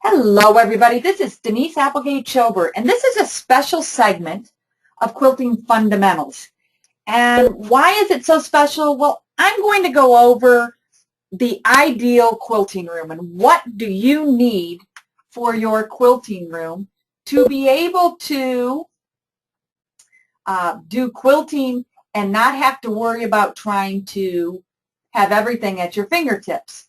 Hello everybody, this is Denise Applegate Chobert, and this is a special segment of Quilting Fundamentals. And why is it so special? Well, I'm going to go over the ideal quilting room and what do you need for your quilting room to be able to do quilting and not have to worry about trying to have everything at your fingertips.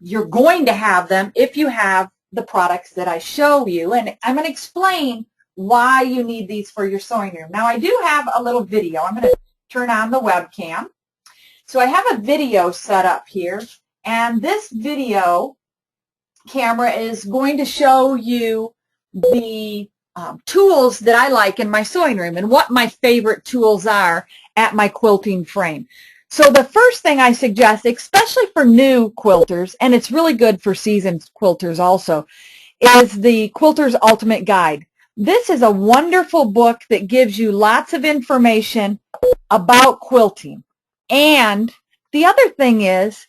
You're going to have them if you have the products that I show you, and I'm going to explain why you need these for your sewing room. Now, I do have a little video. I'm going to turn on the webcam. So I have a video set up here, and this video camera is going to show you the tools that I like in my sewing room and what my favorite tools are at my quilting frame. So the first thing I suggest, especially for new quilters, and it's really good for seasoned quilters also, is the Quilter's Ultimate Guide. This is a wonderful book that gives you lots of information about quilting. And the other thing is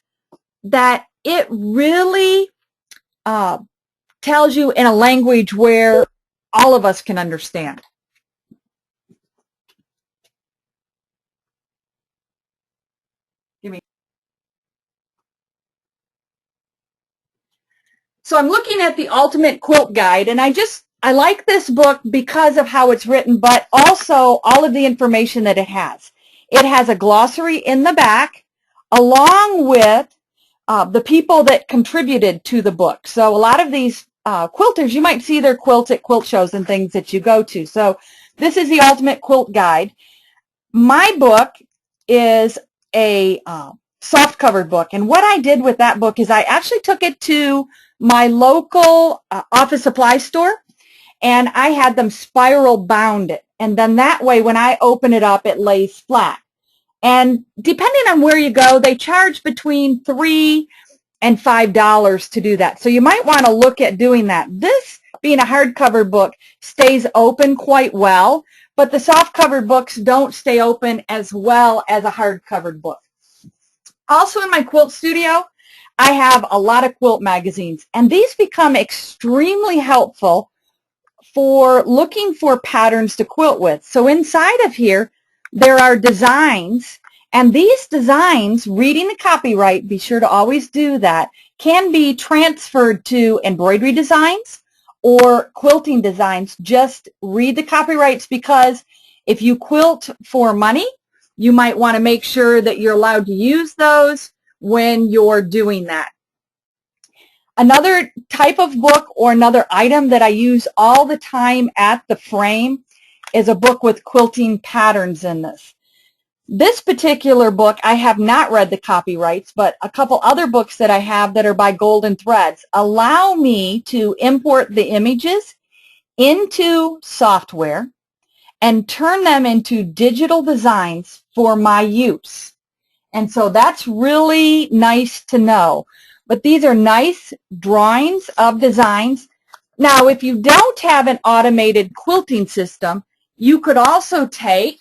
that it really tells you in a language where all of us can understand. So I'm looking at the Ultimate Quilt Guide, and I like this book because of how it's written, but also all of the information that it has. It has a glossary in the back, along with the people that contributed to the book. So a lot of these quilters, you might see their quilts at quilt shows and things that you go to. So this is the Ultimate Quilt Guide. My book is a soft covered book, and what I did with that book is I actually took it to my local office supply store, and I had them spiral bound it, and then that way when I open it up it lays flat. And depending on where you go, they charge between $3 and $5 to do that, so you might want to look at doing that. This, being a hardcover book, stays open quite well, but the soft covered books don't stay open as well as a hard-covered book. Also in my quilt studio, I have a lot of quilt magazines, and these become extremely helpful for looking for patterns to quilt with. So inside of here, there are designs, and these designs, reading the copyright, be sure to always do that, can be transferred to embroidery designs or quilting designs. Just read the copyrights, because if you quilt for money, you might want to make sure that you're allowed to use those when you're doing that. Another type of book or another item that I use all the time at the frame is a book with quilting patterns in this. This particular book, I have not read the copyrights, but a couple other books that I have that are by Golden Threads allow me to import the images into software and turn them into digital designs for my use. And so that's really nice to know. But these are nice drawings of designs. Now, if you don't have an automated quilting system, you could also take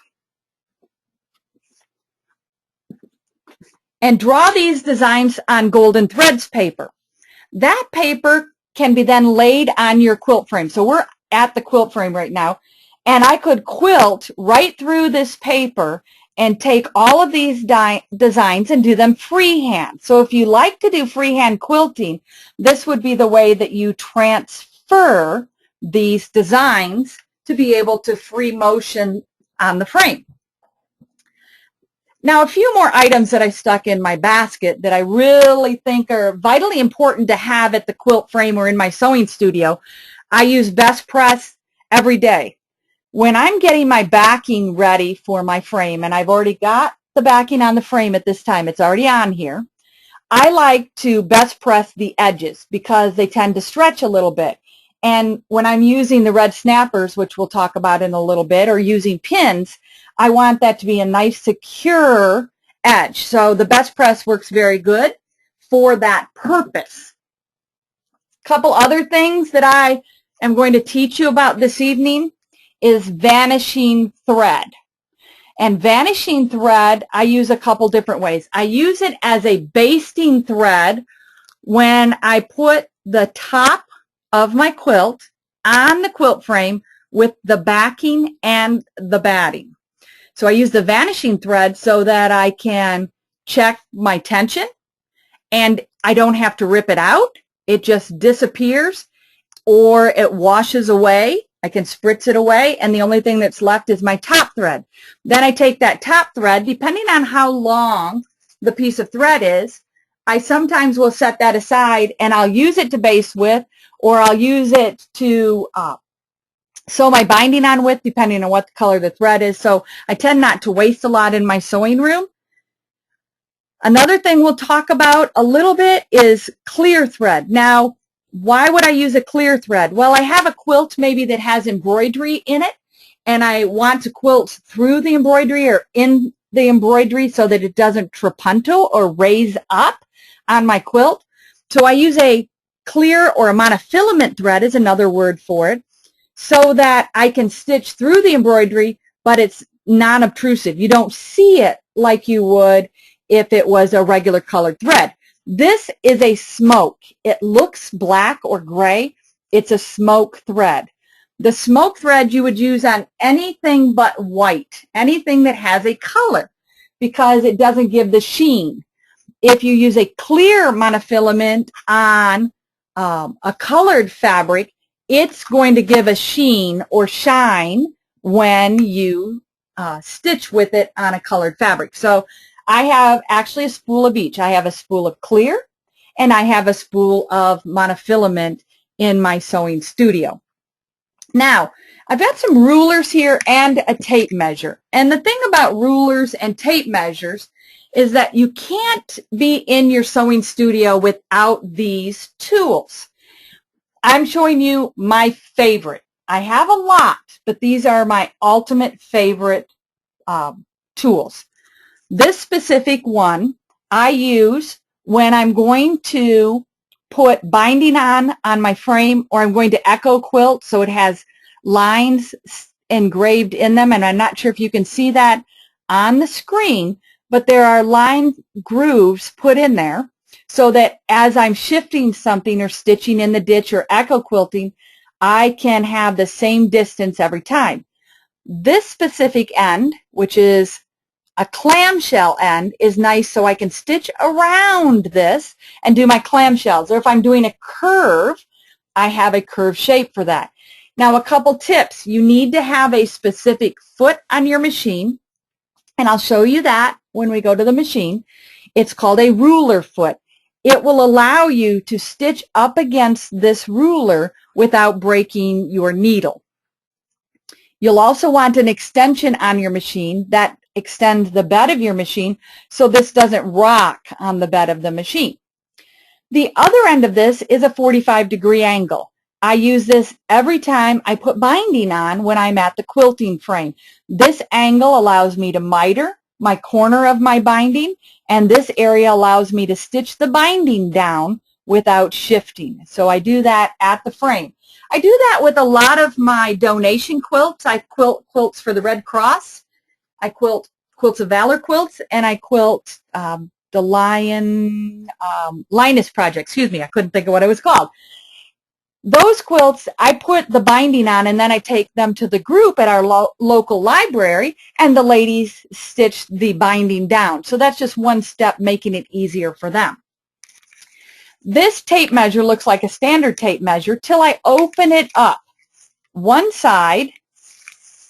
and draw these designs on Golden Threads paper. That paper can be then laid on your quilt frame. So we're at the quilt frame right now, and I could quilt right through this paper and take all of these designs and do them freehand. So if you like to do freehand quilting, this would be the way that you transfer these designs to be able to free motion on the frame. Now, a few more items that I stuck in my basket that I really think are vitally important to have at the quilt frame or in my sewing studio. I use Best Press every day. When I'm getting my backing ready for my frame, and I've already got the backing on the frame at this time, it's already on here, I like to best press the edges because they tend to stretch a little bit. And when I'm using the red snappers, which we'll talk about in a little bit, or using pins, I want that to be a nice secure edge. So the best press works very good for that purpose. A couple other things that I am going to teach you about this evening is vanishing thread. And vanishing thread, I use a couple different ways. I use it as a basting thread when I put the top of my quilt on the quilt frame with the backing and the batting. So I use the vanishing thread so that I can check my tension, and I don't have to rip it out. It just disappears, or it washes away. I can spritz it away, and the only thing that's left is my top thread. Then I take that top thread, depending on how long the piece of thread is, I sometimes will set that aside, and I'll use it to baste with, or I'll use it to sew my binding on with, depending on what the color the thread is. So I tend not to waste a lot in my sewing room. Another thing we'll talk about a little bit is clear thread. Now, why would I use a clear thread? Well, I have a quilt maybe that has embroidery in it, and I want to quilt through the embroidery or in the embroidery so that it doesn't trapunto or raise up on my quilt. So I use a clear, or a monofilament thread is another word for it, so that I can stitch through the embroidery, but it's non-obtrusive. You don't see it like you would if it was a regular colored thread. This is a smoke. It looks black or gray. It's a smoke thread. The smoke thread you would use on anything but white, anything that has a color, because it doesn't give the sheen. If you use a clear monofilament on a colored fabric, it's going to give a sheen or shine when you stitch with it on a colored fabric. So I have actually a spool of each. I have a spool of clear, and I have a spool of monofilament in my sewing studio. Now, I've got some rulers here and a tape measure. And the thing about rulers and tape measures is that you can't be in your sewing studio without these tools. I'm showing you my favorite. I have a lot, but these are my ultimate favorite tools. This specific one I use when I'm going to put binding on my frame, or I'm going to echo quilt, so it has lines engraved in them, and I'm not sure if you can see that on the screen, but there are line grooves put in there so that as I'm shifting something or stitching in the ditch or echo quilting, I can have the same distance every time. This specific end, which is a clamshell end, is nice so I can stitch around this and do my clamshells. Or if I'm doing a curve, I have a curve shape for that. Now, a couple tips. You need to have a specific foot on your machine, and I'll show you that when we go to the machine. It's called a ruler foot. It will allow you to stitch up against this ruler without breaking your needle. You'll also want an extension on your machine that extends the bed of your machine so this doesn't rock on the bed of the machine. The other end of this is a 45-degree angle. I use this every time I put binding on when I'm at the quilting frame. This angle allows me to miter my corner of my binding, and this area allows me to stitch the binding down without shifting. So I do that at the frame. I do that with a lot of my donation quilts. I quilt quilts for the Red Cross. I quilt Quilts of Valor quilts, and I quilt the Linus Project. Excuse me, I couldn't think of what it was called. Those quilts, I put the binding on, and then I take them to the group at our local library, and the ladies stitch the binding down. So that's just one step making it easier for them. This tape measure looks like a standard tape measure till I open it up. One side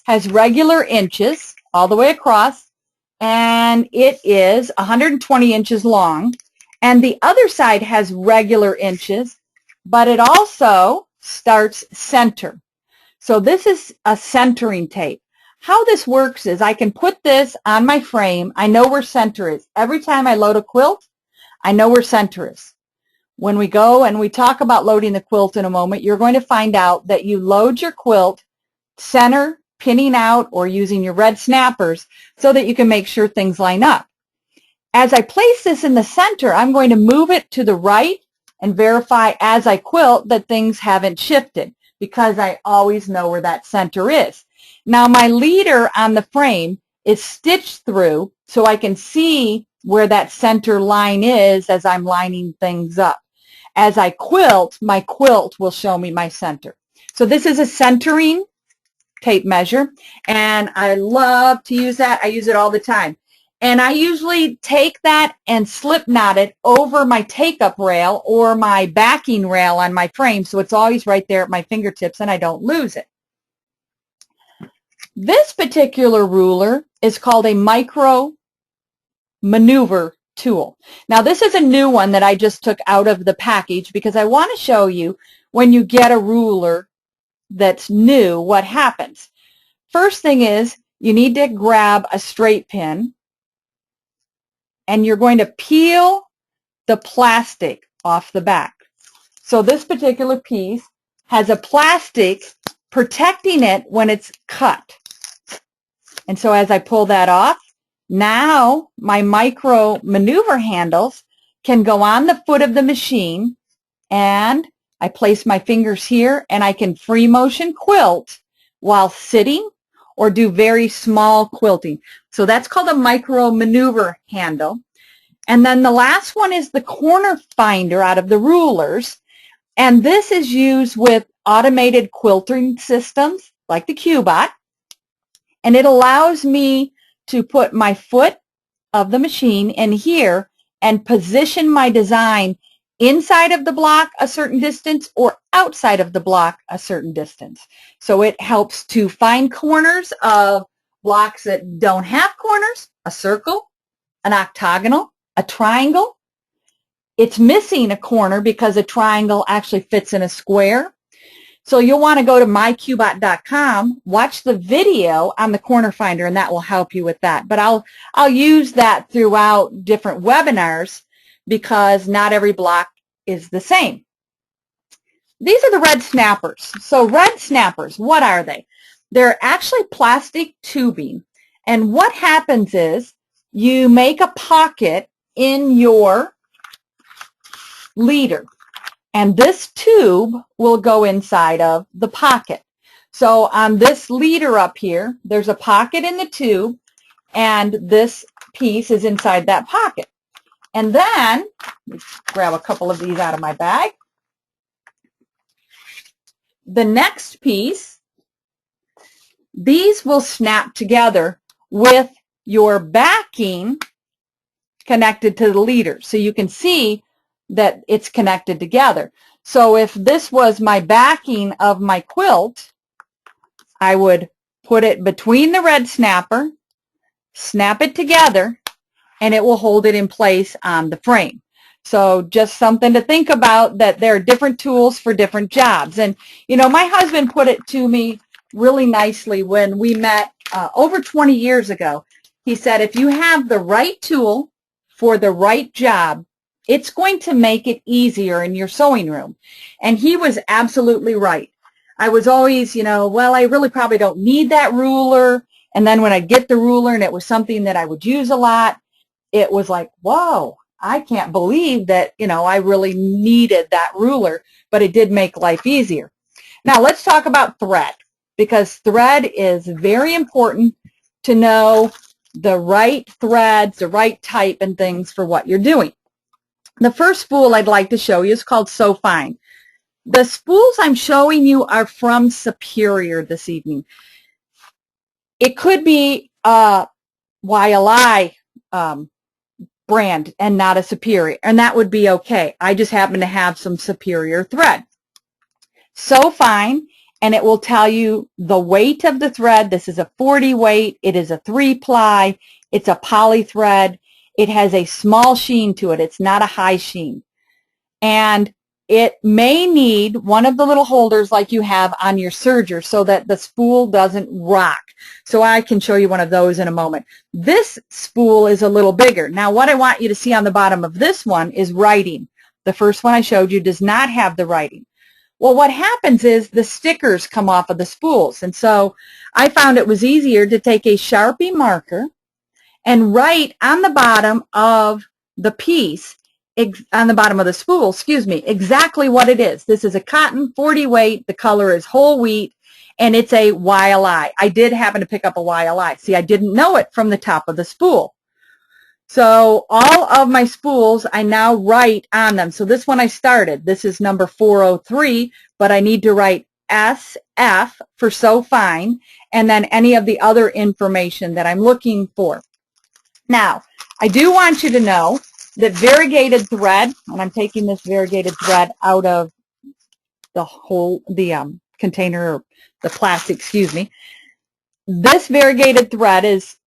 has regular inches all the way across, and it is 120 inches long. And the other side has regular inches, but it also starts center. So this is a centering tape. How this works is I can put this on my frame. I know where center is. Every time I load a quilt, I know where center is. When we go and we talk about loading the quilt in a moment, you're going to find out that you load your quilt center, pinning out, or using your red snappers so that you can make sure things line up. As I place this in the center, I'm going to move it to the right and verify as I quilt that things haven't shifted, because I always know where that center is. Now, my leader on the frame is stitched through so I can see where that center line is as I'm lining things up. as I quilt, my quilt will show me my center. So this is a centering tape measure, and I love to use that. I use it all the time. And I usually take that and slip knot it over my take-up rail or my backing rail on my frame, so it's always right there at my fingertips and I don't lose it. This particular ruler is called a micro maneuver tool. Now this is a new one that I just took out of the package because I want to show you when you get a ruler that's new what happens. First thing is you need to grab a straight pin and you're going to peel the plastic off the back. So this particular piece has a plastic protecting it when it's cut. And so as I pull that off, now my micro maneuver handles can go on the foot of the machine, and I place my fingers here and I can free motion quilt while sitting or do very small quilting. So that's called a micro maneuver handle. And then the last one is the corner finder out of the rulers. And this is used with automated quilting systems like the Qbot. And it allows me to put my foot of the machine in here and position my design inside of the block a certain distance or outside of the block a certain distance. So it helps to find corners of blocks that don't have corners, a circle, an octagonal, a triangle. It's missing a corner because a triangle actually fits in a square. So you'll want to go to myqbot.com, watch the video on the corner finder, and that will help you with that. But I'll use that throughout different webinars because not every block is the same. These are the red snappers. So red snappers, what are they? They're actually plastic tubing. And what happens is you make a pocket in your leader. And this tube will go inside of the pocket. So on this leader up here, there's a pocket in the tube, and this piece is inside that pocket. And then, let's grab a couple of these out of my bag. The next piece, these will snap together with your backing connected to the leader. So you can see that it's connected together. So if this was my backing of my quilt, I would put it between the red snapper, snap it together, and it will hold it in place on the frame. So just something to think about, that there are different tools for different jobs. And you know, my husband put it to me really nicely when we met over 20 years ago. He said, if you have the right tool for the right job, it's going to make it easier in your sewing room. And he was absolutely right. I was always, you know, well, I really probably don't need that ruler. And then when I get the ruler and it was something that I would use a lot, it was like, whoa, I can't believe that, you know, I really needed that ruler, but it did make life easier. Now let's talk about thread, because thread is very important to know the right threads, the right type and things for what you're doing. The first spool I'd like to show you is called So Fine. The spools I'm showing you are from Superior this evening. It could be a YLI brand and not a Superior, and that would be okay. I just happen to have some Superior thread. So Fine, and it will tell you the weight of the thread. This is a 40 weight. It is a 3-ply. It's a poly thread. It has a small sheen to it. It's not a high sheen. And it may need one of the little holders like you have on your serger so that the spool doesn't rock. So I can show you one of those in a moment. This spool is a little bigger. Now what I want you to see on the bottom of this one is writing. The first one I showed you does not have the writing. Well, what happens is the stickers come off of the spools. And so I found it was easier to take a Sharpie marker and write on the bottom of the piece, on the bottom of the spool, excuse me, exactly what it is. This is a cotton 40 weight. The color is whole wheat, and it's a YLI. I did happen to pick up a YLI. See, I didn't know it from the top of the spool. So all of my spools, I now write on them. So this one I started. This is number 403, but I need to write SF for so fine, and then any of the other information that I'm looking for. Now, I do want you to know that variegated thread, and I'm taking this variegated thread out of the container, the plastic, excuse me. This variegated thread is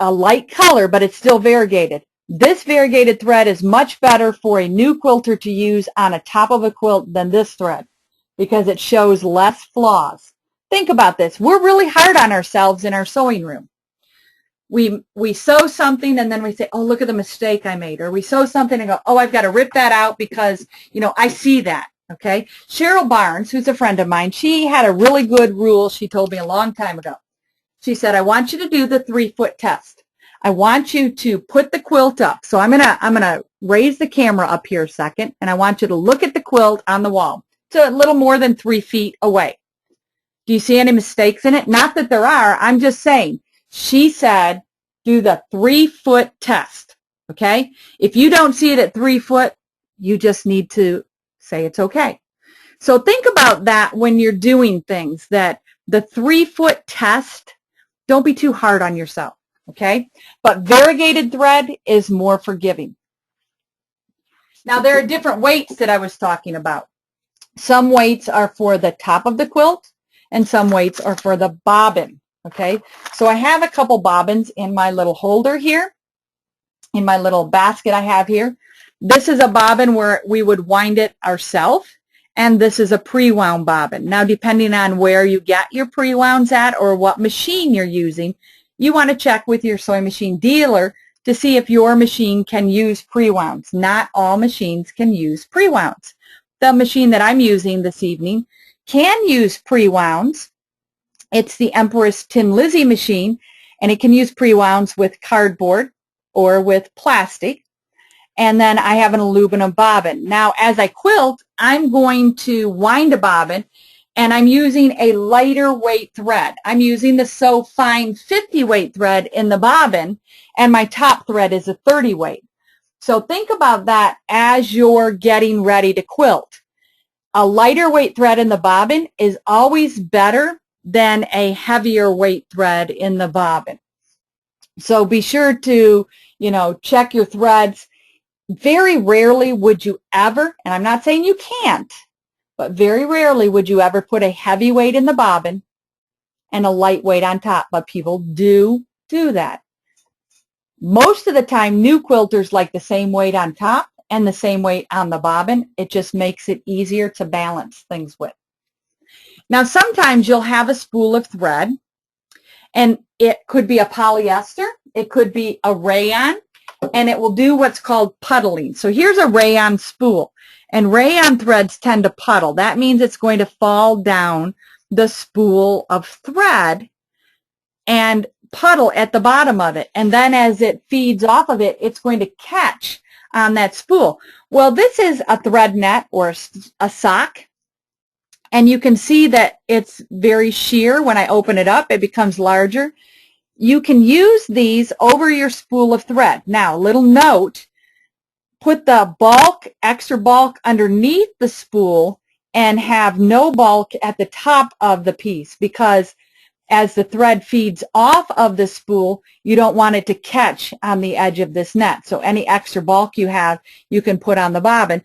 a light color, but it's still variegated. This variegated thread is much better for a new quilter to use on a top of a quilt than this thread because it shows less flaws. Think about this. We're really hard on ourselves in our sewing room. We sew something and then we say, oh, look at the mistake I made. Or we sew something and go, oh, I've got to rip that out because, you know, I see that. Okay. Cheryl Barnes, who's a friend of mine, she had a really good rule she told me a long time ago. She said, I want you to do the 3-foot test. I want you to put the quilt up. So I'm gonna raise the camera up here a second, and I want you to look at the quilt on the wall. It's a little more than 3 feet away. Do you see any mistakes in it? Not that there are. I'm just saying. She said, do the 3-foot test. Okay? If you don't see it at 3 foot, you just need to say it's okay. So think about that when you're doing things, that the 3-foot test, don't be too hard on yourself, okay? But variegated thread is more forgiving. Now, there are different weights that I was talking about. Some weights are for the top of the quilt, and some weights are for the bobbin, okay? So I have a couple bobbins in my little holder here, in my little basket I have here. This is a bobbin where we would wind it ourselves. And this is a pre-wound bobbin. Now, depending on where you get your pre-wounds at or what machine you're using, you want to check with your sewing machine dealer to see if your machine can use pre-wounds. Not all machines can use pre-wounds. The machine that I'm using this evening can use pre-wounds. It's the Empress Tin Lizzie machine, and it can use pre-wounds with cardboard or with plastic. And then I have an aluminum bobbin. Now, as I quilt, I'm going to wind a bobbin, and I'm using a lighter weight thread. I'm using the So Fine 50 weight thread in the bobbin, and my top thread is a 30 weight. So think about that as you're getting ready to quilt. A lighter weight thread in the bobbin is always better than a heavier weight thread in the bobbin. So be sure to, you know, check your threads. Very rarely would you ever, and I'm not saying you can't, but very rarely would you ever put a heavy weight in the bobbin and a light weight on top, but people do that. Most of the time, new quilters like the same weight on top and the same weight on the bobbin. It just makes it easier to balance things with. Now, sometimes you'll have a spool of thread, and it could be a polyester, it could be a rayon, and it will do what's called puddling. So here's a rayon spool, and rayon threads tend to puddle. That means it's going to fall down the spool of thread and puddle at the bottom of it, and then as it feeds off of it, it's going to catch on that spool. Well, this is a thread net or a sock, and you can see that it's very sheer. When I open it up, it becomes larger. You can use these over your spool of thread. Now, little note, put the bulk, extra bulk underneath the spool and have no bulk at the top of the piece, because as the thread feeds off of the spool, you don't want it to catch on the edge of this net. So any extra bulk you have, you can put on the bobbin,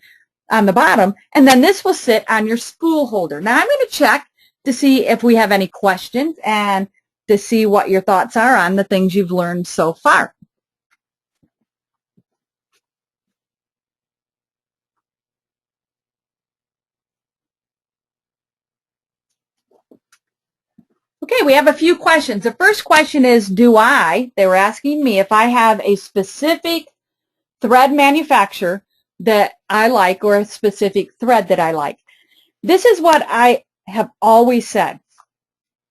on the bottom, and then this will sit on your spool holder. Now, I'm going to check to see if we have any questions and to see what your thoughts are on the things you've learned so far. Okay, we have a few questions. The first question is, they were asking me if I have a specific thread manufacturer that I like or a specific thread that I like. This is what I have always said.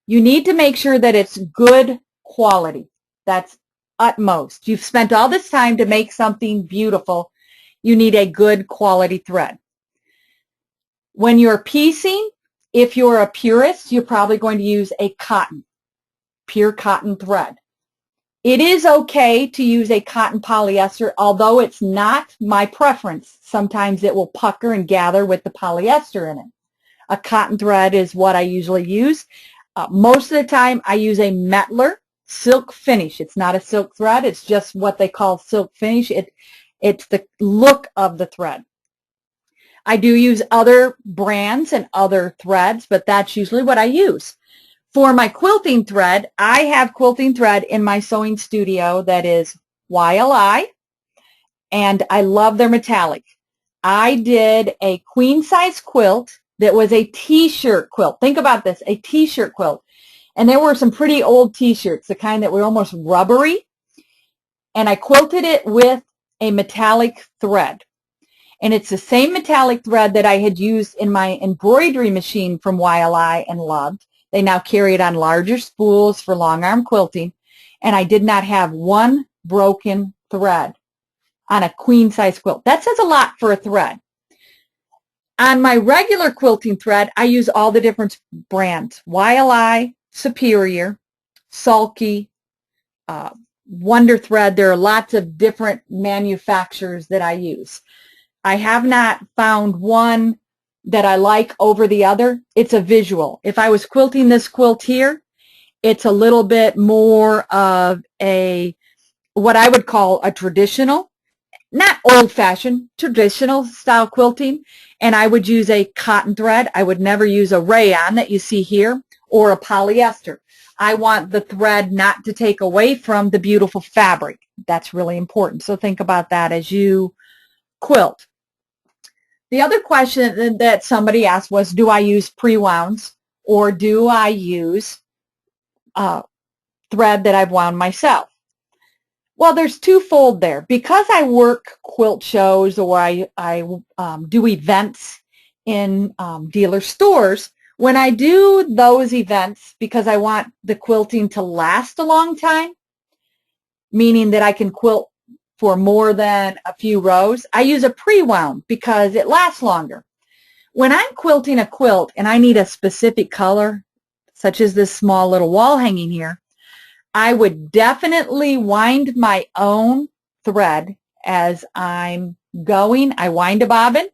You need to make sure that it's good quality. That's utmost. You've spent all this time to make something beautiful. You need a good quality thread. When you're piecing, if you're a purist, you're probably going to use a cotton, pure cotton thread. It is okay to use a cotton polyester, although it's not my preference. Sometimes it will pucker and gather with the polyester in it. A cotton thread is what I usually use. Most of the time I use a Mettler silk finish. It's not a silk thread. It's just what they call silk finish. It's the look of the thread. I do use other brands and other threads, but that's usually what I use. For my quilting thread, I have quilting thread in my sewing studio that is YLI, and I love their metallic. I did a queen size quilt that was a t-shirt quilt. Think about this, a t-shirt quilt. And there were some pretty old t-shirts, the kind that were almost rubbery. And I quilted it with a metallic thread. And it's the same metallic thread that I had used in my embroidery machine from YLI and loved. They now carry it on larger spools for long arm quilting. And I did not have one broken thread on a queen size quilt. That says a lot for a thread. On my regular quilting thread, I use all the different brands. YLI, Superior, Sulky, Wonder Thread. There are lots of different manufacturers that I use. I have not found one that I like over the other. It's a visual. If I was quilting this quilt here, it's a little bit more of what I would call a traditional, not old-fashioned, traditional style quilting. And I would use a cotton thread. I would never use a rayon that you see here or a polyester. I want the thread not to take away from the beautiful fabric. That's really important. So think about that as you quilt. The other question that somebody asked was, do I use pre-wounds or do I use thread that I've wound myself? Well, there's twofold there. Because I work quilt shows or I do events in dealer stores, when I do those events, because I want the quilting to last a long time, meaning that I can quilt for more than a few rows, I use a pre-wound because it lasts longer. When I'm quilting a quilt and I need a specific color, such as this small little wall hanging here, I would definitely wind my own thread as I'm going. I wind a bobbin,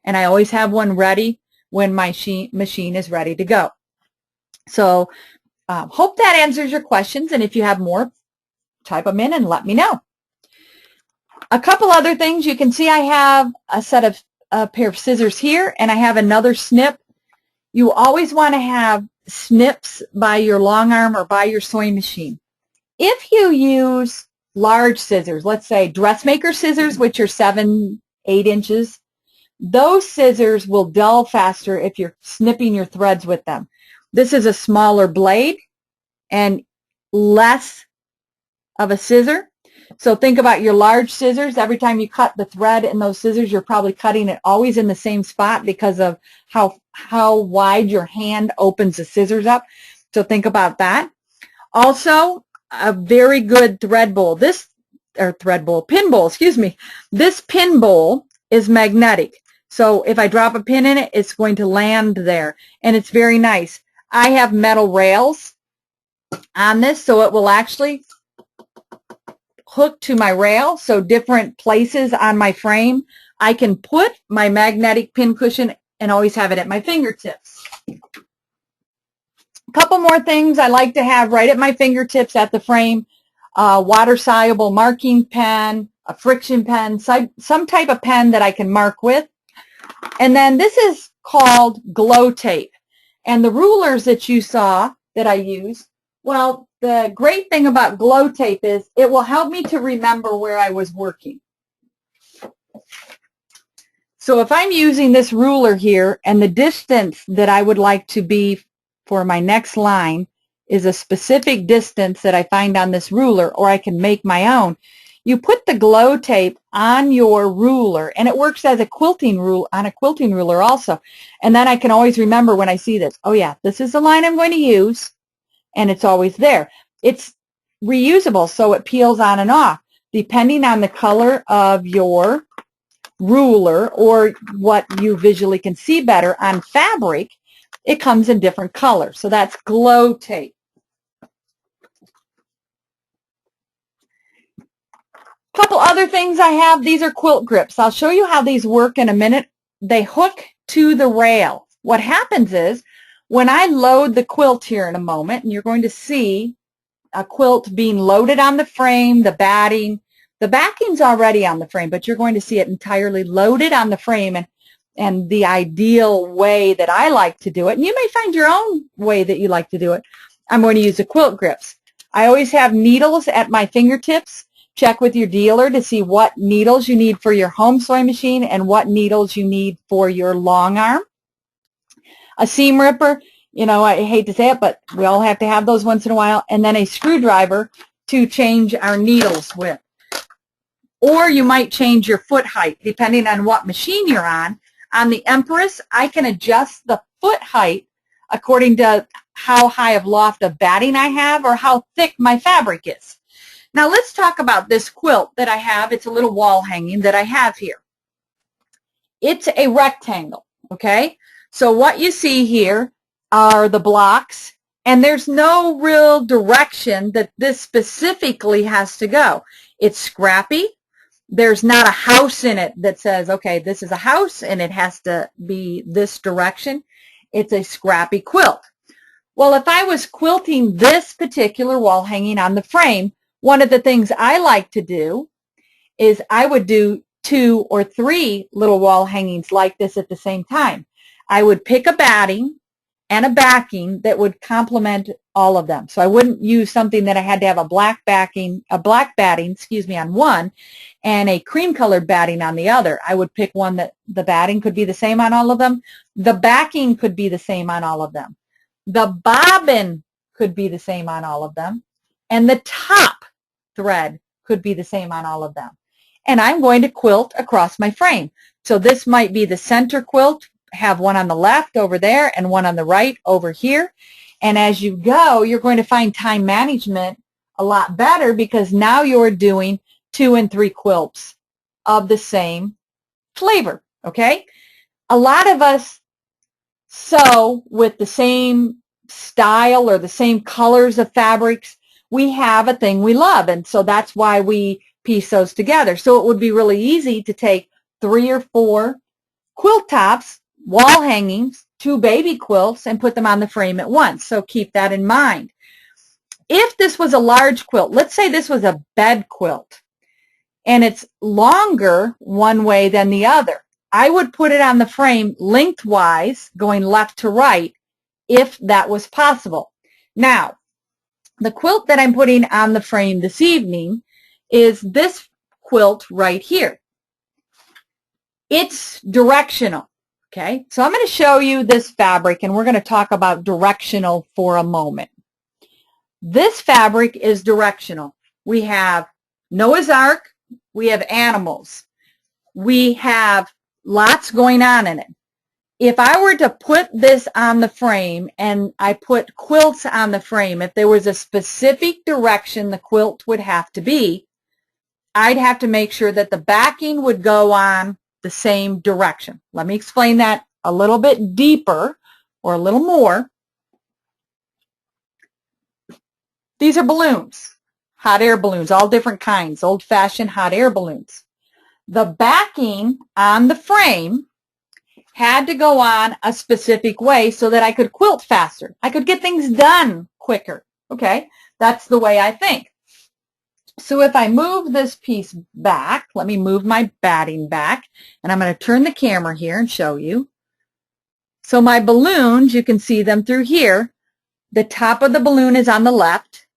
and I always have one ready when my machine is ready to go. So hope that answers your questions, and if you have more, type them in and let me know. A couple other things. You can see I have a pair of scissors here, and I have another snip. You always want to have snips by your long arm or by your sewing machine. If you use large scissors, let's say dressmaker scissors, which are 7-8 inches, those scissors will dull faster if you're snipping your threads with them. This is a smaller blade and less of a scissor. So think about your large scissors. Every time you cut the thread in those scissors, you're probably cutting it always in the same spot because of how wide your hand opens the scissors up. So think about that. Also, a very good thread bowl. Pin bowl, excuse me. This pin bowl is magnetic. So if I drop a pin in it, it's going to land there. And it's very nice. I have metal rails on this, so it will actually hook to my rail. So different places on my frame, I can put my magnetic pin cushion and always have it at my fingertips. A couple more things I like to have right at my fingertips at the frame. Water-soluble marking pen, a friction pen, some type of pen that I can mark with. And then this is called glow tape. And the rulers that you saw that I use, well, the great thing about glow tape is it will help me to remember where I was working. So if I'm using this ruler here and the distance that I would like to be for my next line is a specific distance that I find on this ruler, or I can make my own, you put the glow tape on your ruler, and it works as a quilting rule on a quilting ruler also. And then I can always remember when I see this, oh yeah, this is the line I'm going to use, and it's always there. It's reusable, so it peels on and off. Depending on the color of your ruler or what you visually can see better on fabric, it comes in different colors. So that's glow tape. Couple other things I have. These are quilt grips. I'll show you how these work in a minute. They hook to the rail. What happens is when I load the quilt here in a moment, and you're going to see a quilt being loaded on the frame, the batting. The backing's already on the frame, but you're going to see it entirely loaded on the frame, and the ideal way that I like to do it, and you may find your own way that you like to do it, I'm going to use the quilt grips. I always have needles at my fingertips. Check with your dealer to see what needles you need for your home sewing machine and what needles you need for your long arm. A seam ripper, you know, I hate to say it, but we all have to have those once in a while, and then a screwdriver to change our needles with. Or you might change your foot height depending on what machine you're on. On the Empress, I can adjust the foot height according to how high of loft of batting I have or how thick my fabric is. Now let's talk about this quilt that I have. It's a little wall hanging that I have here. It's a rectangle, okay? So what you see here are the blocks, and there's no real direction that this specifically has to go. It's scrappy. There's not a house in it that says, okay, this is a house and it has to be this direction. It's a scrappy quilt. Well, if I was quilting this particular wall hanging on the frame, one of the things I like to do is I would do 2 or 3 little wall hangings like this at the same time. I would pick a batting and a backing that would complement all of them. So I wouldn't use something that I had to have a black batting, on one and a cream colored batting on the other. I would pick one that the batting could be the same on all of them. The backing could be the same on all of them. The bobbin could be the same on all of them. And the top thread could be the same on all of them. And I'm going to quilt across my frame. So this might be the center quilt, have one on the left over there and one on the right over here. And as you go, you're going to find time management a lot better because now you're doing 2 and 3 quilts of the same flavor, okay? A lot of us sew with the same style or the same colors of fabrics. We have a thing we love, and so that's why we piece those together. So it would be really easy to take 3 or 4 quilt tops, wall hangings, 2 baby quilts, and put them on the frame at once. So keep that in mind. If this was a large quilt, let's say this was a bed quilt, and it's longer one way than the other, I would put it on the frame lengthwise, going left to right, if that was possible. Now, the quilt that I'm putting on the frame this evening is this quilt right here. It's directional, okay? So I'm going to show you this fabric, and we're going to talk about directional for a moment. This fabric is directional. We have Noah's Ark. We have animals. We have lots going on in it. If I were to put this on the frame and I put quilts on the frame, if there was a specific direction the quilt would have to be, I'd have to make sure that the backing would go on the same direction. Let me explain that a little bit deeper or a little more. These are balloons, hot air balloons, all different kinds, old-fashioned hot air balloons. The backing on the frame had to go on a specific way so that I could quilt faster. I could get things done quicker. Okay, that's the way I think. So if I move this piece back, let me move my batting back, and I'm going to turn the camera here and show you. So my balloons, you can see them through here. The top of the balloon is on the left.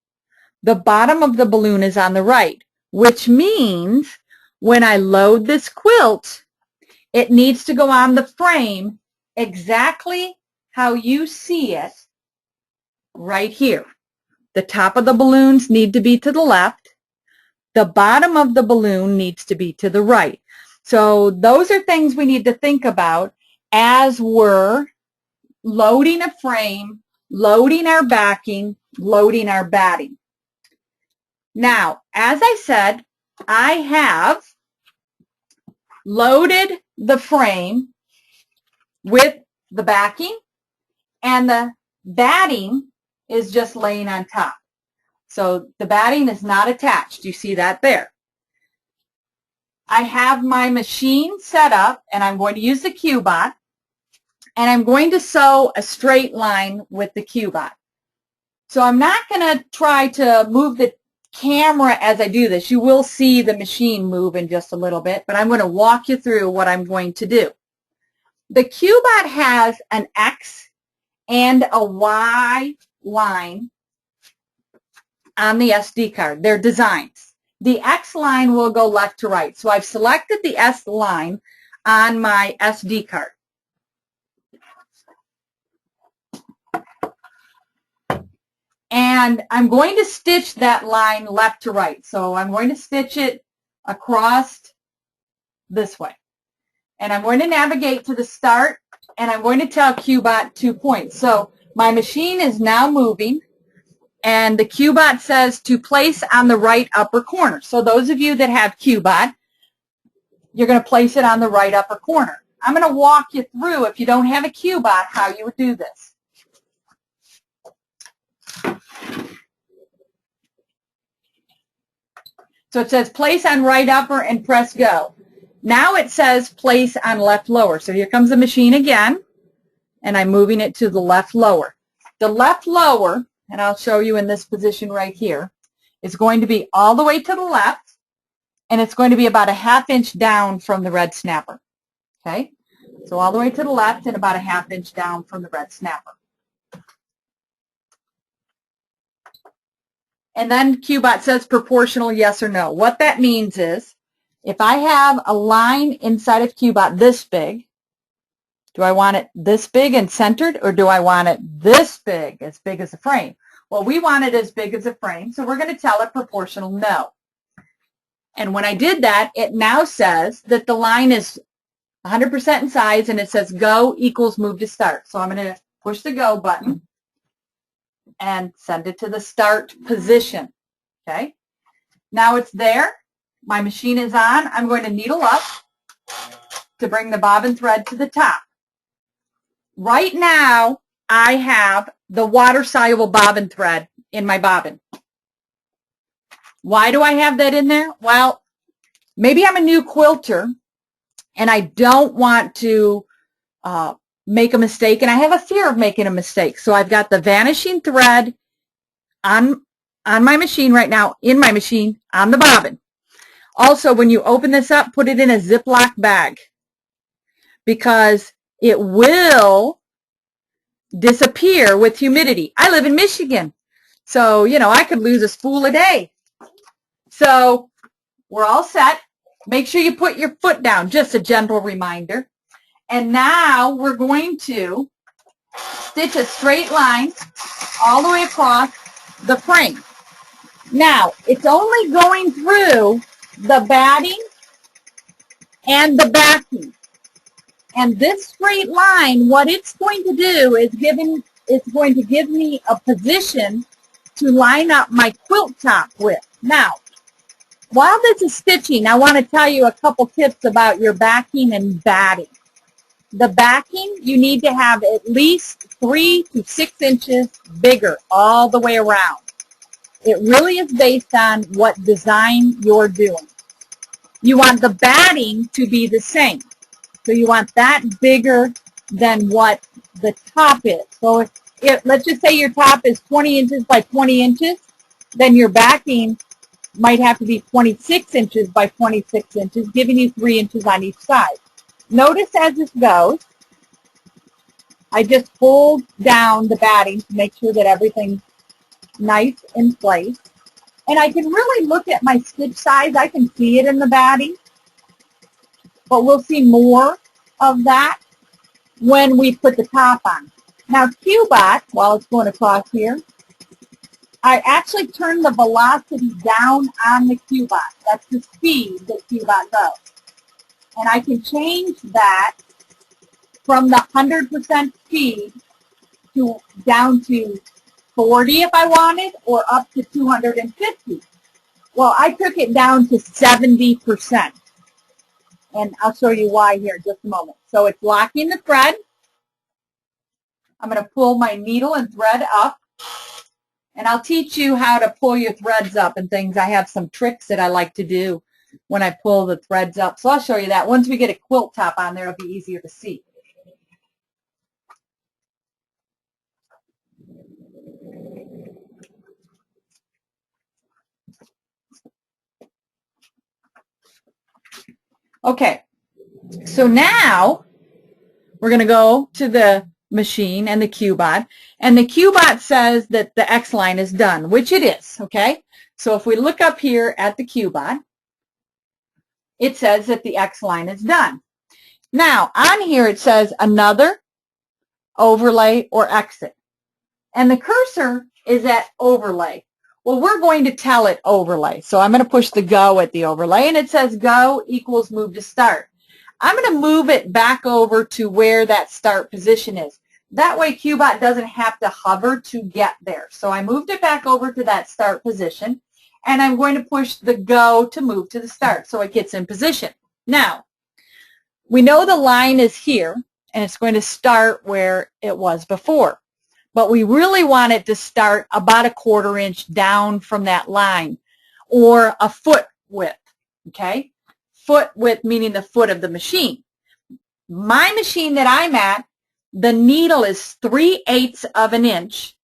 The bottom of the balloon is on the right, which means when I load this quilt, it needs to go on the frame exactly how you see it right here. The top of the balloons need to be to the left. The bottom of the balloon needs to be to the right. So those are things we need to think about as we're loading a frame, loading our backing, loading our batting. Now, as I said, I have loaded the frame with the backing, and the batting is just laying on top. So the batting is not attached. You see that there. I have my machine set up, and I'm going to use the Qbot, and I'm going to sew a straight line with the Qbot. So I'm not going to try to move the camera as I do this. You will see the machine move in just a little bit, but I'm going to walk you through what I'm going to do. The Qbot has an X and a Y line on the SD card. They're designs. The X line will go left to right. So I've selected the S line on my SD card. And I'm going to stitch that line left to right. So I'm going to stitch it across this way. And I'm going to navigate to the start, and I'm going to tell Qbot 2 points. So my machine is now moving, and the Qbot says to place on the right upper corner. So those of you that have Qbot, you're going to place it on the right upper corner. I'm going to walk you through, if you don't have a Qbot, how you would do this. So it says place on right upper and press go. Now it says place on left lower. So here comes the machine again, and I'm moving it to the left lower. The left lower, and I'll show you in this position right here, is going to be all the way to the left, and it's going to be about a ½ inch down from the red snapper. Okay? So all the way to the left and about a ½ inch down from the red snapper. And then Qbot says proportional yes or no. What that means is, if I have a line inside of Qbot this big, do I want it this big and centered, or do I want it this big as the frame? Well, we want it as big as the frame, so we're going to tell it proportional no. And when I did that, it now says that the line is 100% in size, and it says go equals move to start. So I'm going to push the go button and send it to the start position. Okay? Now it's there. My machine is on. I'm going to needle up to bring the bobbin thread to the top. Right now, I have the water-soluble bobbin thread in my bobbin. Why do I have that in there? Well, maybe I'm a new quilter, and I don't want to make a mistake, and I have a fear of making a mistake. So I've got the vanishing thread on my machine right now, in my machine, on the bobbin. Also, when you open this up, put it in a Ziploc bag, because it will disappear with humidity. I live in Michigan, so, you know, I could lose a spool a day. So we're all set. Make sure you put your foot down, just a gentle reminder. And now we're going to stitch a straight line all the way across the frame. Now, it's only going through the batting and the backing. And this straight line, what it's going to do is it's going to give me a position to line up my quilt top with. Now, while this is stitching, I want to tell you a couple tips about your backing and batting. The backing, you need to have at least 3 to 6 inches bigger all the way around. It really is based on what design you're doing. You want the batting to be the same. So you want that bigger than what the top is. So if let's just say your top is 20 inches by 20 inches, then your backing might have to be 26 inches by 26 inches, giving you 3 inches on each side. Notice as this goes, I just hold down the batting to make sure that everything's nice in place. And I can really look at my stitch size. I can see it in the batting. But we'll see more of that when we put the top on. Now Qbot, while it's going across here, I actually turn the velocity down on the Qbot. That's the speed that Qbot goes. And I can change that from the 100% speed to down to 40 if I wanted, or up to 250. Well, I took it down to 70%. And I'll show you why here in just a moment. So it's locking the thread. I'm going to pull my needle and thread up. And I'll teach you how to pull your threads up and things. I have some tricks that I like to do when I pull the threads up. So I'll show you that. Once we get a quilt top on there, it'll be easier to see. Okay, so now we're going to go to the machine and the Qbot, and the Qbot says that the X line is done, which it is, okay? So if we look up here at the Qbot, it says that the X line is done. Now, on here it says another, overlay, or exit, and the cursor is at overlay. Well, we're going to tell it overlay, so I'm going to push the go at the overlay, and it says go equals move to start. I'm going to move it back over to where that start position is. That way Qbot doesn't have to hover to get there. So I moved it back over to that start position, and I'm going to push the go to move to the start so it gets in position. Now, we know the line is here, and it's going to start where it was before. But we really want it to start about a 1/4 inch down from that line, or a foot width, okay? Foot width meaning the foot of the machine. My machine that I'm at, the needle is 3/8 of an inch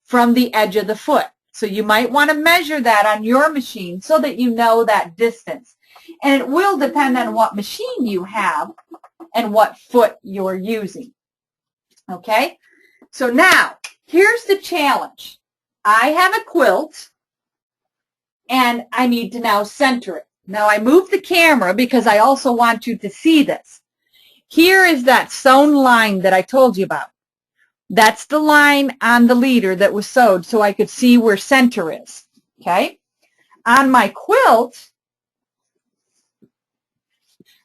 from the edge of the foot. So you might want to measure that on your machine so that you know that distance. And it will depend on what machine you have and what foot you're using, okay? So now, here's the challenge. I have a quilt, and I need to now center it. Now, I moved the camera because I also want you to see this. Here is that sewn line that I told you about. That's the line on the leader that was sewed so I could see where center is, okay? On my quilt,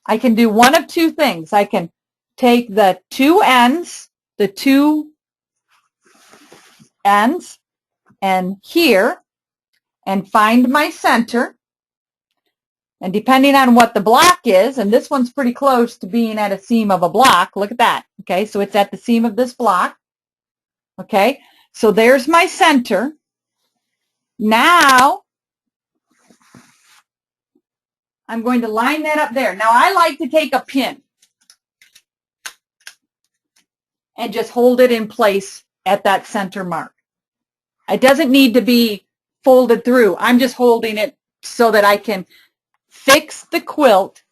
I can do one of two things. I can take the two ends, and here, and find my center. And depending on what the block is, and this one's pretty close to being at a seam of a block. Look at that. Okay, so it's at the seam of this block. Okay, so there's my center. Now, I'm going to line that up there. Now, I like to take a pin and just hold it in place at that center mark. It doesn't need to be folded through. I'm just holding it so that I can fix the quilt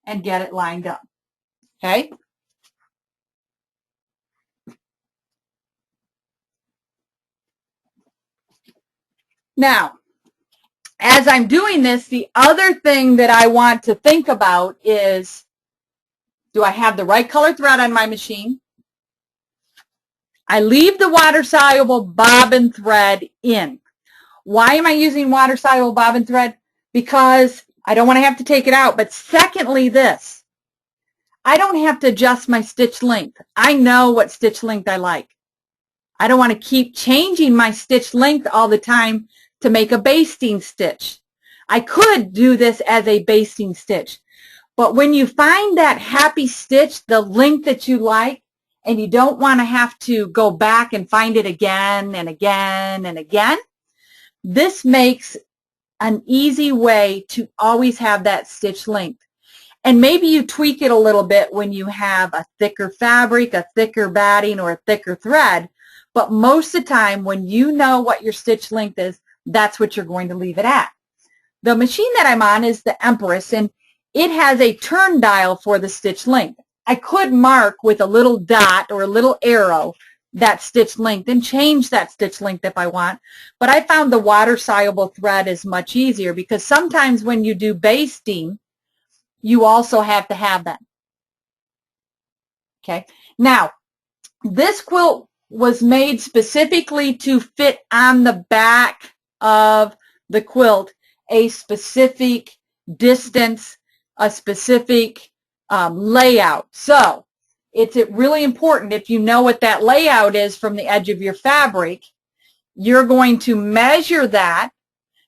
and get it lined up, okay? Now, as I'm doing this, the other thing that I want to think about is, do I have the right color thread on my machine? I leave the water-soluble bobbin thread in. Why am I using water-soluble bobbin thread? Because I don't want to have to take it out. But secondly, this, I don't have to adjust my stitch length. I know what stitch length I like. I don't want to keep changing my stitch length all the time to make a basting stitch. I could do this as a basting stitch. But when you find that happy stitch, the length that you like, and you don't want to have to go back and find it again and again and again, this makes an easy way to always have that stitch length. And maybe you tweak it a little bit when you have a thicker fabric, a thicker batting, or a thicker thread. But most of the time, when you know what your stitch length is, that's what you're going to leave it at. The machine that I'm on is the Empress, and it has a turn dial for the stitch length. I could mark with a little dot or a little arrow that stitch length and change that stitch length if I want, but I found the water-soluble thread is much easier because sometimes when you do basting, you also have to have that. Okay, now this quilt was made specifically to fit on the back of the quilt a specific distance, a specific layout. So it's really important, if you know what that layout is from the edge of your fabric, you're going to measure that,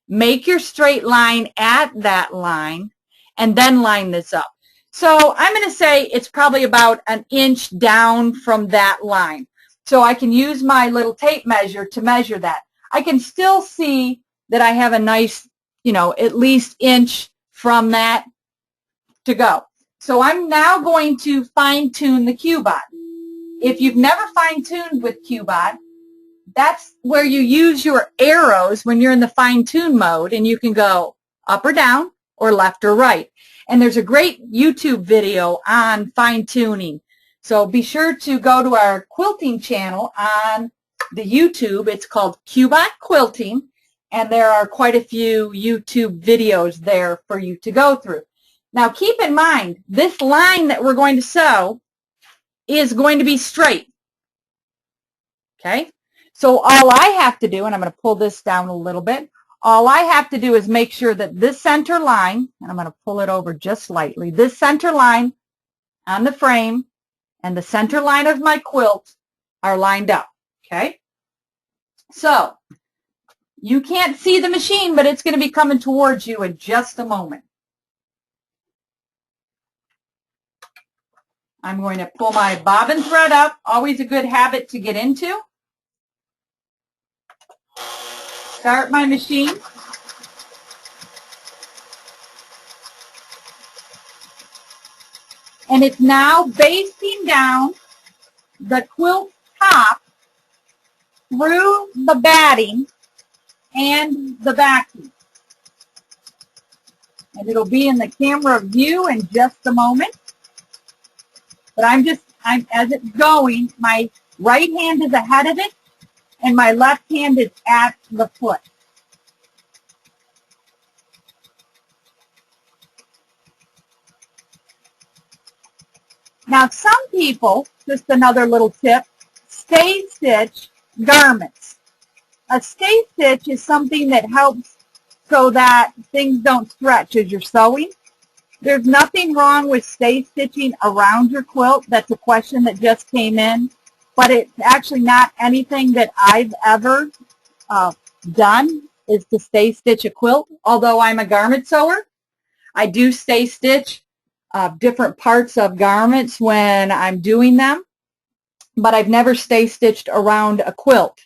make your straight line at that line, and then line this up. So I'm going to say it's probably about an inch down from that line. So I can use my little tape measure to measure that. I can still see that I have a nice, at least inch from that to go. So I'm now going to fine-tune the Qbot. If you've never fine-tuned with Qbot, that's where you use your arrows when you're in the fine-tune mode, and you can go up or down or left or right. And there's a great YouTube video on fine-tuning. So be sure to go to our quilting channel on the YouTube. It's called Qbot Quilting, and there are quite a few YouTube videos there for you to go through. Now keep in mind, this line that we're going to sew is going to be straight. Okay? So all I have to do, and I'm going to pull this down a little bit, all I have to do is make sure that this center line, and I'm going to pull it over just slightly, this center line on the frame and the center line of my quilt are lined up. Okay? So you can't see the machine, but it's going to be coming towards you in just a moment. I'm going to pull my bobbin thread up, always a good habit to get into. Start my machine. And it's now basting down the quilt top through the batting and the backing. And it'll be in the camera view in just a moment. But as it's going, my right hand is ahead of it, and my left hand is at the foot. Now, some people, just another little tip, stay stitch garments. A stay stitch is something that helps so that things don't stretch as you're sewing. There's nothing wrong with stay stitching around your quilt. That's a question that just came in, but it's actually not anything that I've ever done, is to stay stitch a quilt. Although I'm a garment sewer, I do stay stitch different parts of garments when I'm doing them, but I've never stay stitched around a quilt.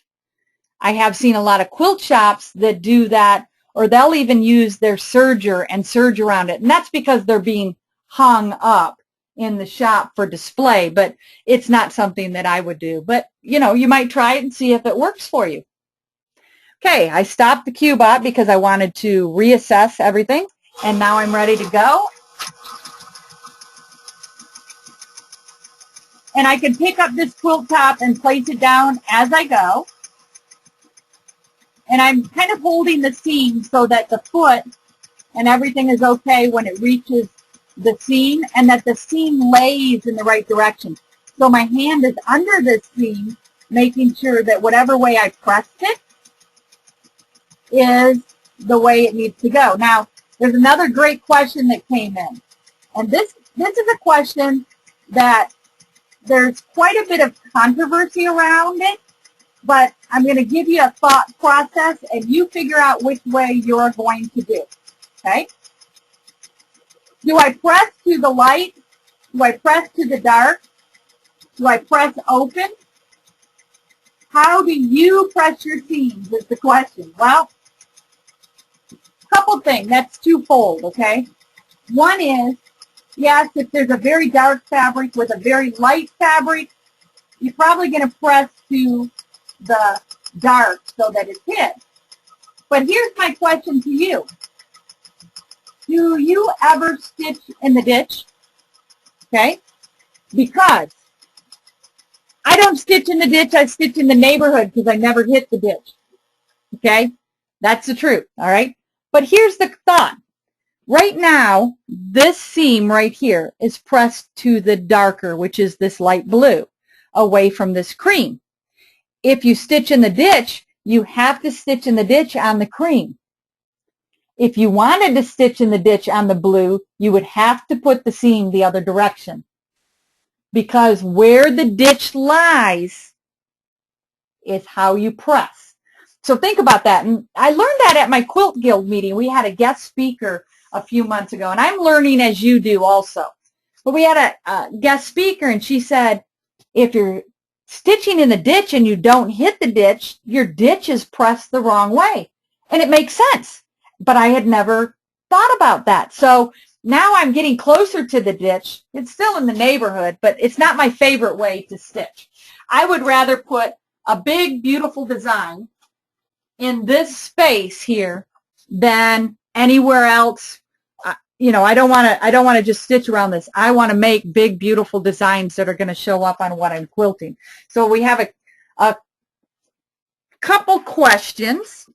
I have seen a lot of quilt shops that do that, or they'll even use their serger and serge around it, and that's because they're being hung up in the shop for display, but it's not something that I would do. But you might try it and see if it works for you. Okay, I stopped the Qbot because I wanted to reassess everything, and now I'm ready to go. And I can pick up this quilt top and place it down as I go. And I'm kind of holding the seam so that the foot and everything is okay when it reaches the seam, and that the seam lays in the right direction. So my hand is under this seam, making sure that whatever way I pressed it is the way it needs to go. Now, there's another great question that came in. And this is a question that there's quite a bit of controversy around it, but I'm going to give you a thought process, and you figure out which way you're going to do, okay? Do I press to the light? Do I press to the dark? Do I press open? How do you press your seams is the question. Well, a couple things. That's twofold, okay? One is, yes, if there's a very dark fabric with a very light fabric, you're probably going to press to the dark so that it's hit. But here's my question to you. Do you ever stitch in the ditch? Okay? Because I don't stitch in the ditch, I stitch in the neighborhood because I never hit the ditch. Okay? That's the truth, all right? But here's the thought. Right now, this seam right here is pressed to the darker, which is this light blue, away from this cream. If you stitch in the ditch, you have to stitch in the ditch on the cream. If you wanted to stitch in the ditch on the blue, you would have to put the seam the other direction, because where the ditch lies is how you press. So think about that. And I learned that at my Quilt Guild meeting. We had a guest speaker a few months ago, and I'm learning as you do also. But we had a guest speaker, and she said, if you're stitching in the ditch and you don't hit the ditch, your ditch is pressed the wrong way. And it makes sense. But I had never thought about that. So now I'm getting closer to the ditch. It's still in the neighborhood, but it's not my favorite way to stitch. I would rather put a big, beautiful design in this space here than anywhere else. You know, I don't want to just stitch around this. I want to make big, beautiful designs that are going to show up on what I'm quilting. So we have a couple questions.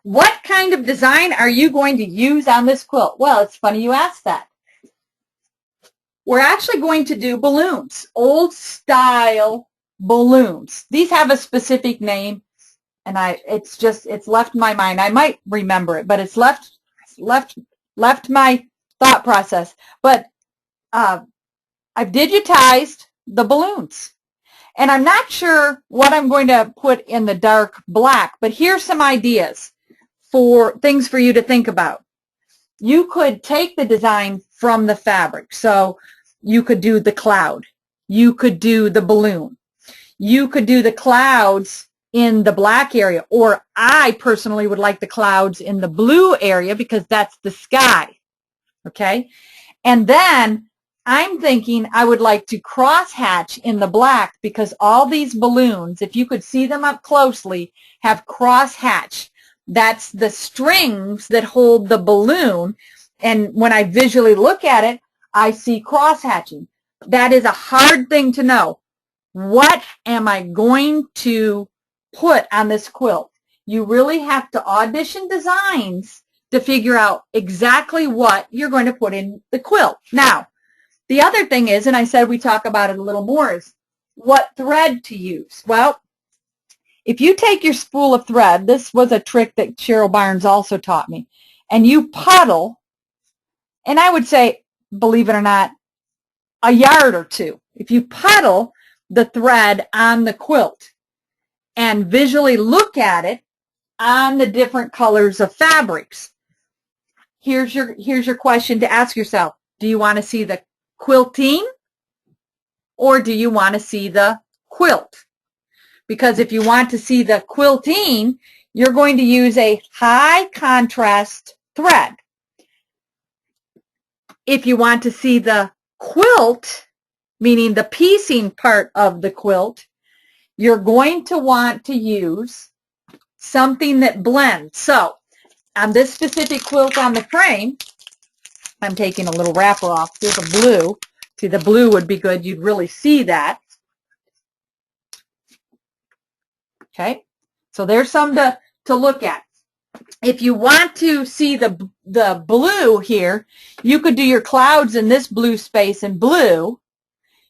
What kind of design are you going to use on this quilt? Well, it's funny you asked that. We're actually going to do balloons, old style balloons. These have a specific name, and it's left my mind. I might remember it, but it's left my thought process. But I've digitized the balloons. And I'm not sure what I'm going to put in the dark black, but here's some ideas for things for you to think about. You could take the design from the fabric. So you could do the cloud. You could do the balloon. You could do the clouds in the black area, or I personally would like the clouds in the blue area because that's the sky. Okay? And then I'm thinking I would like to cross-hatch in the black because all these balloons, if you could see them up closely, have cross-hatch. That's the strings that hold the balloon, and when I visually look at it, I see cross-hatching. That is a hard thing to know. What am I going to put on this quilt? You really have to audition designs to figure out exactly what you're going to put in the quilt. Now, the other thing is, and I said we talk about it a little more, is what thread to use. Well, if you take your spool of thread, this was a trick that Cheryl Barnes also taught me, and you puddle, and I would say, believe it or not, a yard or two. If you puddle the thread on the quilt and visually look at it on the different colors of fabrics, here's your question to ask yourself. Do you want to see the quilting or do you want to see the quilt? Because if you want to see the quilting, you're going to use a high contrast thread. If you want to see the quilt, meaning the piecing part of the quilt, you're going to want to use something that blends. So on this specific quilt on the frame, I'm taking a little wrapper off. There's a blue. See, the blue would be good. You'd really see that. Okay, so there's some to look at. If you want to see the blue here, you could do your clouds in this blue space in blue.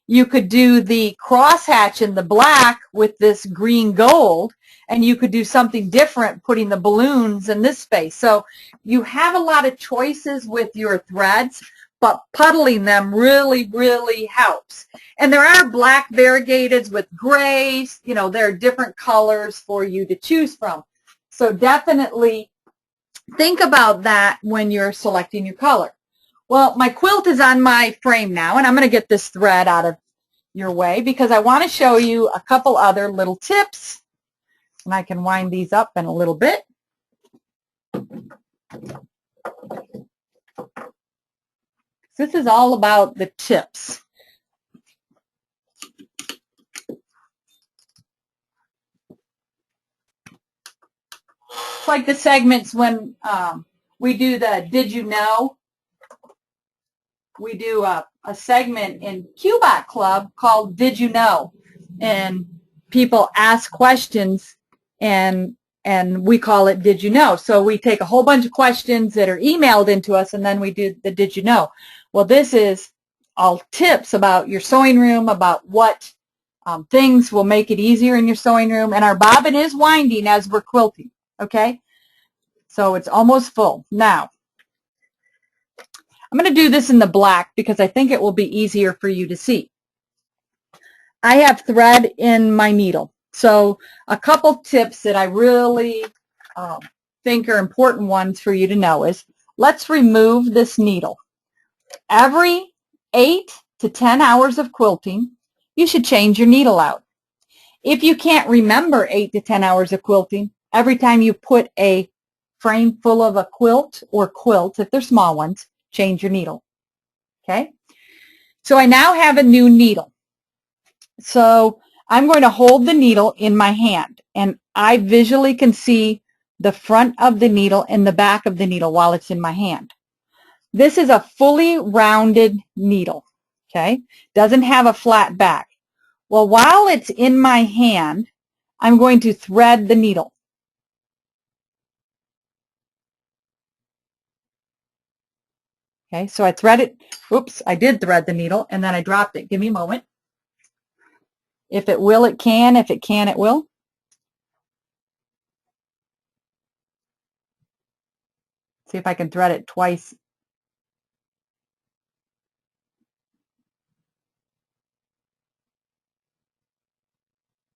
You could do the crosshatch in the black with this green gold, and you could do something different putting the balloons in this space. So you have a lot of choices with your threads, but puddling them really, really helps. And there are black variegateds with grays. You know, there are different colors for you to choose from. So definitely think about that when you're selecting your color. Well, my quilt is on my frame now, and I'm going to get this thread out of your way because I want to show you a couple other little tips. And I can wind these up in a little bit. This is all about the tips. It's like the segments when we do the Did You Know? We do a segment in Qbot Club called Did You Know? And people ask questions and we call it Did You Know? So we take a whole bunch of questions that are emailed into us and then we do the Did You Know? Well, this is all tips about your sewing room, about what things will make it easier in your sewing room. And our bobbin is winding as we're quilting, okay? So it's almost full. Now, I'm going to do this in the black because I think it will be easier for you to see. I have thread in my needle. So a couple tips that I really think are important ones for you to know is, let's remove this needle. Every 8 to 10 hours of quilting, you should change your needle out. If you can't remember 8 to 10 hours of quilting, every time you put a frame full of a quilt or quilts, if they're small ones, change your needle. Okay? So I now have a new needle. So I'm going to hold the needle in my hand, and I visually can see the front of the needle and the back of the needle while it's in my hand. This is a fully rounded needle, okay? Doesn't have a flat back. Well, while it's in my hand, I'm going to thread the needle. Okay, so I thread it. Oops, I did thread the needle, and then I dropped it. Give me a moment. If it will, it can. If it can, it will. See if I can thread it twice.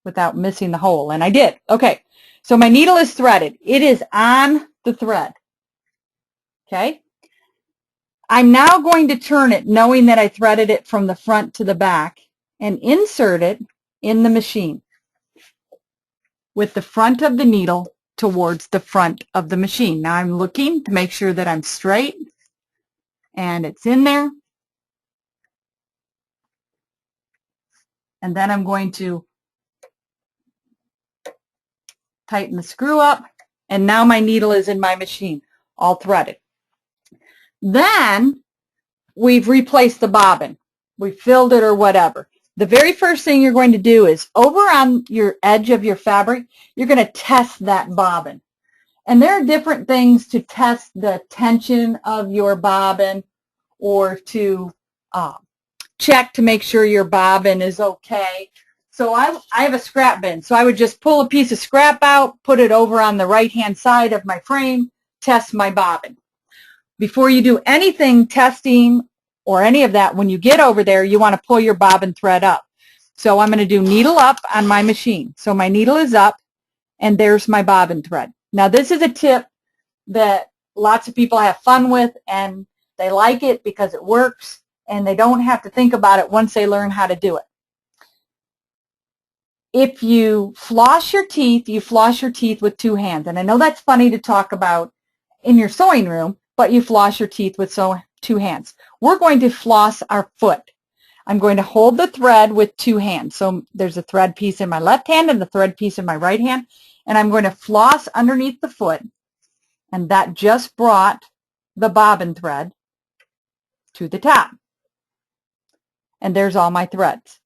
Without missing the hole, and I did. Okay, so my needle is threaded. It is on the thread. Okay, I'm now going to turn it, knowing that I threaded it from the front to the back, and insert it in the machine with the front of the needle towards the front of the machine. Now I'm looking to make sure that I'm straight, and it's in there. And then I'm going to tighten the screw up, and now my needle is in my machine, all threaded. Then we've replaced the bobbin. We filled it or whatever. The very first thing you're going to do is, over on your edge of your fabric, you're going to test that bobbin. And there are different things to test the tension of your bobbin, or to check to make sure your bobbin is okay. So I have a scrap bin. So I would just pull a piece of scrap out, put it over on the right-hand side of my frame, test my bobbin. Before you do anything testing or any of that, when you get over there, you want to pull your bobbin thread up. So I'm going to do needle up on my machine. So my needle is up, and there's my bobbin thread. Now this is a tip that lots of people have fun with, and they like it because it works, and they don't have to think about it once they learn how to do it. If you floss your teeth, you floss your teeth with 2 hands. And I know that's funny to talk about in your sewing room, but you floss your teeth with 2 hands. We're going to floss our foot. I'm going to hold the thread with 2 hands. So there's a thread piece in my left hand and the thread piece in my right hand. And I'm going to floss underneath the foot. And that just brought the bobbin thread to the top. And there's all my threads.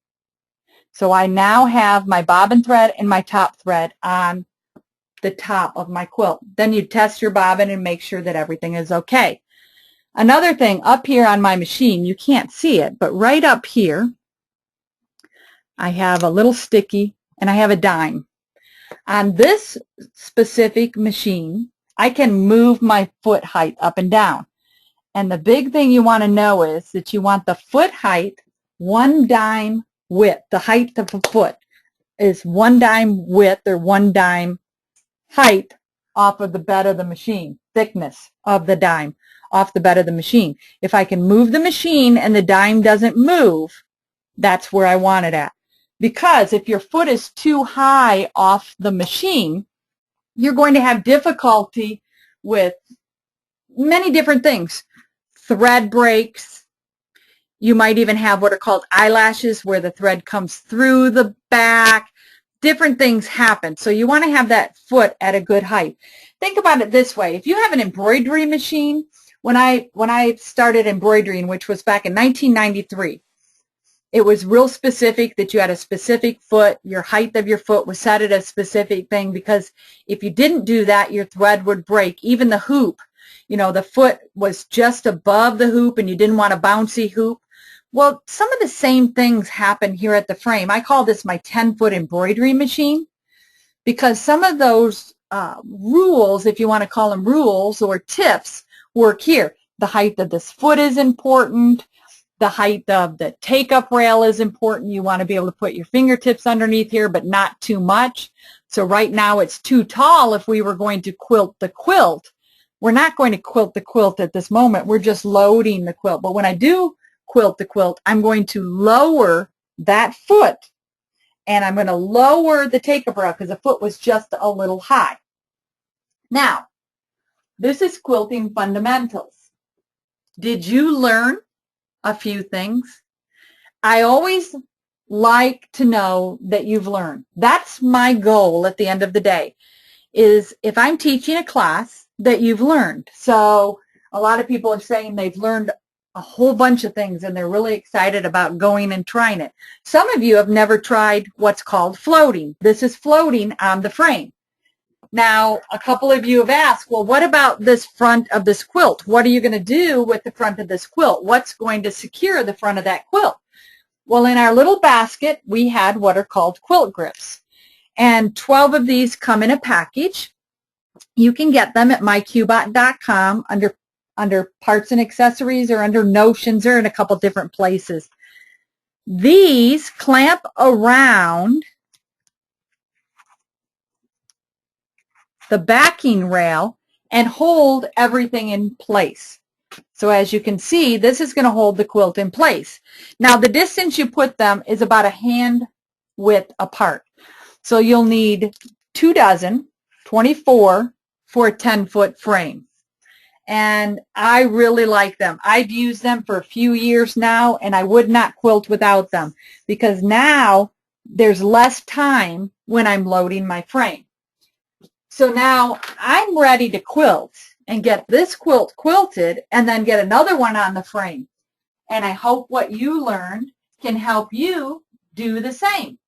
So I now have my bobbin thread and my top thread on the top of my quilt. Then you test your bobbin and make sure that everything is okay. Another thing, up here on my machine, you can't see it, but right up here, I have a little sticky, and I have a dime. On this specific machine, I can move my foot height up and down. And the big thing you want to know is that you want the foot height 1 dime width. The height of a foot is 1 dime width, or 1 dime height, off of the bed of the machine, thickness of the dime off the bed of the machine. If I can move the machine and the dime doesn't move, that's where I want it at. Because if your foot is too high off the machine, you're going to have difficulty with many different things. Thread breaks. You might even have what are called eyelashes, where the thread comes through the back. Different things happen. So you want to have that foot at a good height. Think about it this way. If you have an embroidery machine, when I started embroidering, which was back in 1993, it was real specific that you had a specific foot. Your height of your foot was set at a specific thing, because if you didn't do that, your thread would break. Even the hoop, you know, the foot was just above the hoop and you didn't want a bouncy hoop. Well, some of the same things happen here at the frame. I call this my 10-foot embroidery machine, because some of those rules, if you want to call them rules or tips, work here. The height of this foot is important. The height of the take-up rail is important. You want to be able to put your fingertips underneath here, but not too much. So right now it's too tall if we were going to quilt the quilt. We're not going to quilt the quilt at this moment. We're just loading the quilt. But when I do quilt the quilt, I'm going to lower that foot, and I'm going to lower the take-up rail because the foot was just a little high. Now, this is quilting fundamentals. Did you learn a few things? I always like to know that you've learned. That's my goal at the end of the day, is if I'm teaching a class, that you've learned. So a lot of people are saying they've learned a whole bunch of things and they're really excited about going and trying it. Some of you have never tried what's called floating. This is floating on the frame. Now, a couple of you have asked, well, what about this front of this quilt? What are you going to do with the front of this quilt? What's going to secure the front of that quilt? Well, in our little basket, we had what are called quilt grips. And 12 of these come in a package. You can get them at myqbot.com under parts and accessories or under notions or in a couple different places. These clamp around the backing rail and hold everything in place. So as you can see, this is going to hold the quilt in place. Now the distance you put them is about a hand width apart. So you'll need 2 dozen, 24 for a 10-foot frame. And I really like them. I've used them for a few years now, and I would not quilt without them because now there's less time when I'm loading my frame. So now I'm ready to quilt and get this quilt quilted and then get another one on the frame. And I hope what you learned can help you do the same.